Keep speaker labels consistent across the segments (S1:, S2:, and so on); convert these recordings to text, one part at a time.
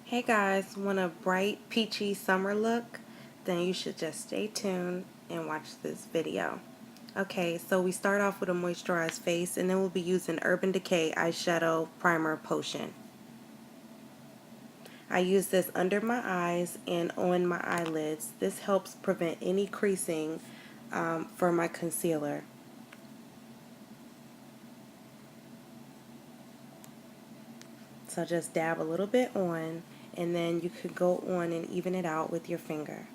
S1: Hey guys, want a bright peachy summer look? Then you should just stay tuned and watch this video. Okay, so we start off with a moisturized face and then we'll be using Urban Decay Eyeshadow Primer Potion. I use this under my eyes and on my eyelids. This helps prevent any creasing for my concealer. So just dab a little bit on and then you could go on and even it out with your finger.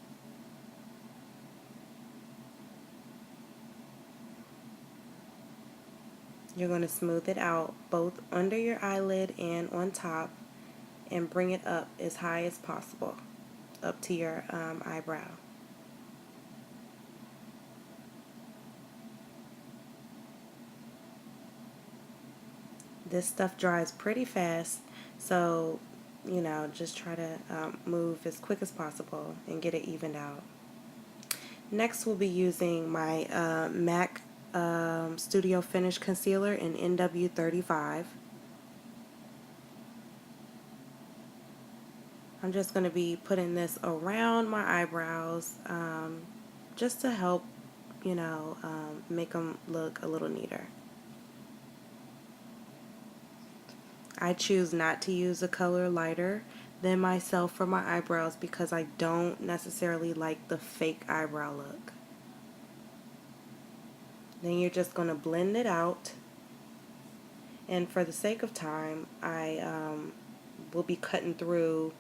S1: You're going to smooth it out both under your eyelid and on top and bring it up as high as possible, up to your eyebrow. This stuff dries pretty fast, so just try to move as quick as possible and get it evened out. Next we'll be using my MAC Studio Finish Concealer in NW35. I'm just going to be putting this around my eyebrows just to help, make them look a little neater. I choose not to use a color lighter than myself for my eyebrows because I don't necessarily like the fake eyebrow look. Then you're just going to blend it out. And for the sake of time, I will be cutting through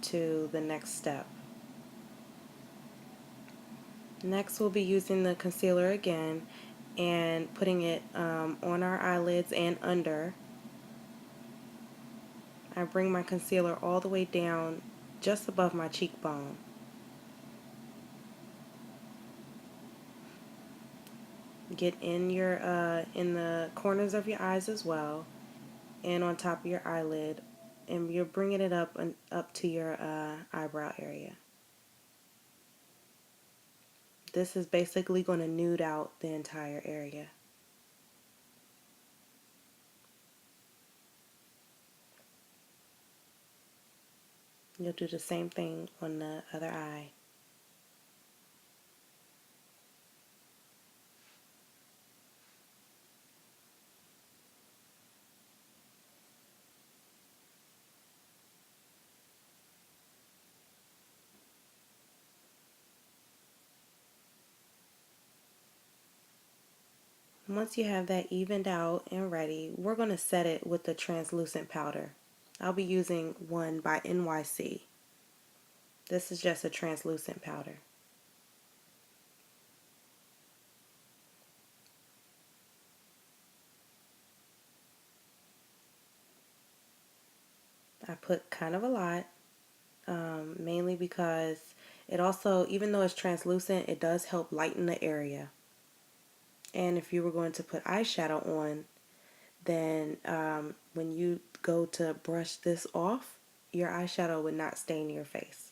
S1: to the next step. Next we'll be using the concealer again and putting it on our eyelids and under. I bring my concealer all the way down just above my cheekbone. Get in your in the corners of your eyes as well and on top of your eyelid, and you're bringing it up and up to your eyebrow area. This is basically going to nude out the entire area. You'll do the same thing on the other eye. Once you have that evened out and ready, we're going to set it with the translucent powder. I'll be using one by NYC. This is just a translucent powder. I put kind of a lot, mainly because it also, even though it's translucent, it does help lighten the area. And if you were going to put eyeshadow on, then when you go to brush this off, your eyeshadow would not stain your face.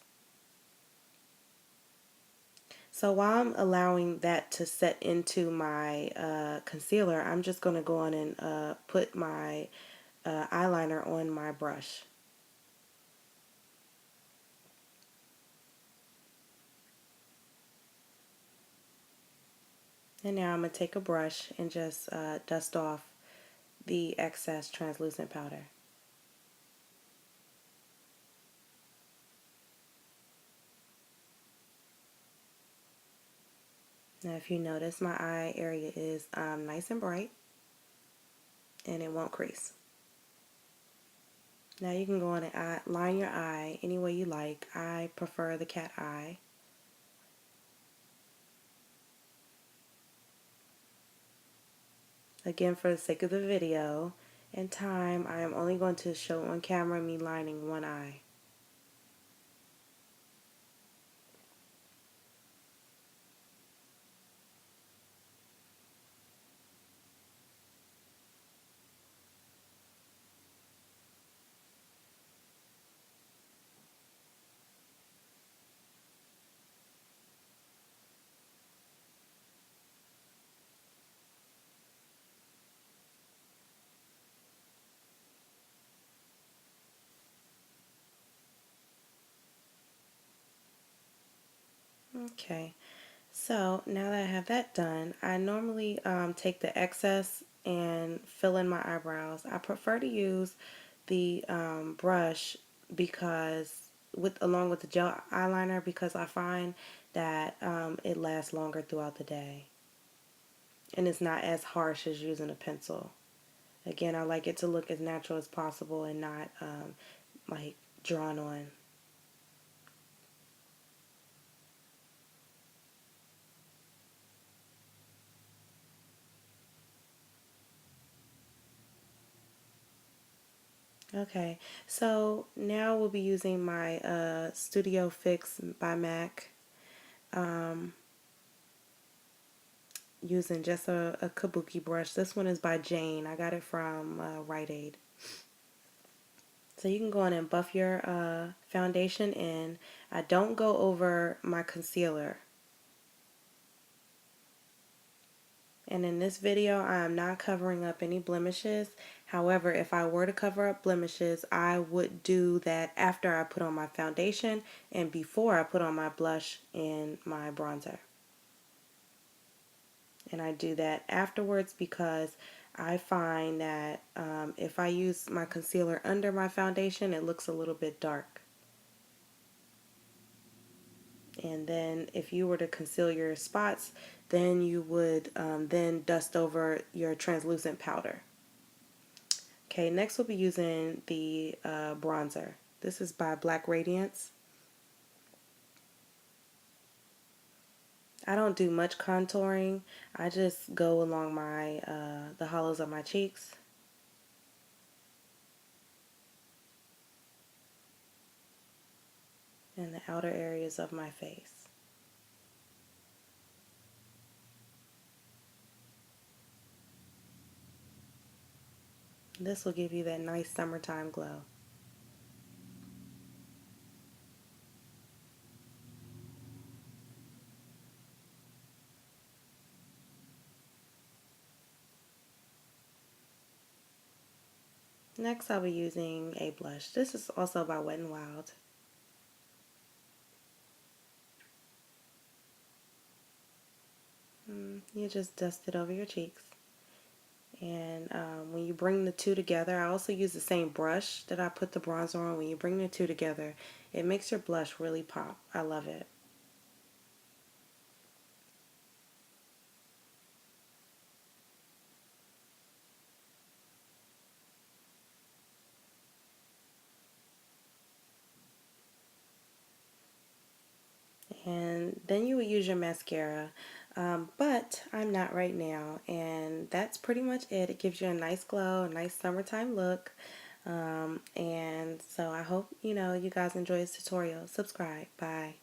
S1: So while I'm allowing that to set into my concealer, I'm just going to go on and put my eyeliner on my brush. And now I'm going to take a brush and just dust off the excess translucent powder. Now if you notice, my eye area is nice and bright and it won't crease. Now you can go on and line your eye any way you like. I prefer the cat eye. Again, for the sake of the video and time, I am only going to show on camera me lining one eye. Okay, so now that I have that done, I normally take the excess and fill in my eyebrows. I prefer to use the brush because along with the gel eyeliner because I find that it lasts longer throughout the day and it's not as harsh as using a pencil. Again, I like it to look as natural as possible and not like drawn on. Okay, so now we'll be using my Studio Fix by MAC, um, using just a kabuki brush. This one is by Jane. I got it from Rite Aid. So you can go in and buff your foundation in. I don't go over my concealer. And in this video, I am not covering up any blemishes. However, if I were to cover up blemishes, I would do that after I put on my foundation and before I put on my blush and my bronzer. And I do that afterwards because I find that if I use my concealer under my foundation, it looks a little bit dark. And then if you were to conceal your spots, then you would then dust over your translucent powder. Okay, next we'll be using the bronzer. This is by Black Radiance. I don't do much contouring. I just go along my the hollows of my cheeks. And the outer areas of my face. This will give you that nice summertime glow. Next I'll be using a blush. This is also by Wet n Wild. You just dust it over your cheeks. And when you bring the two together, I also use the same brush that I put the bronzer on. When you bring the two together, it makes your blush really pop. I love it. And then you would use your mascara. But I'm not right now. And that's pretty much it. It gives you a nice glow, a nice summertime look. And so I hope, you guys enjoy this tutorial. Subscribe. Bye.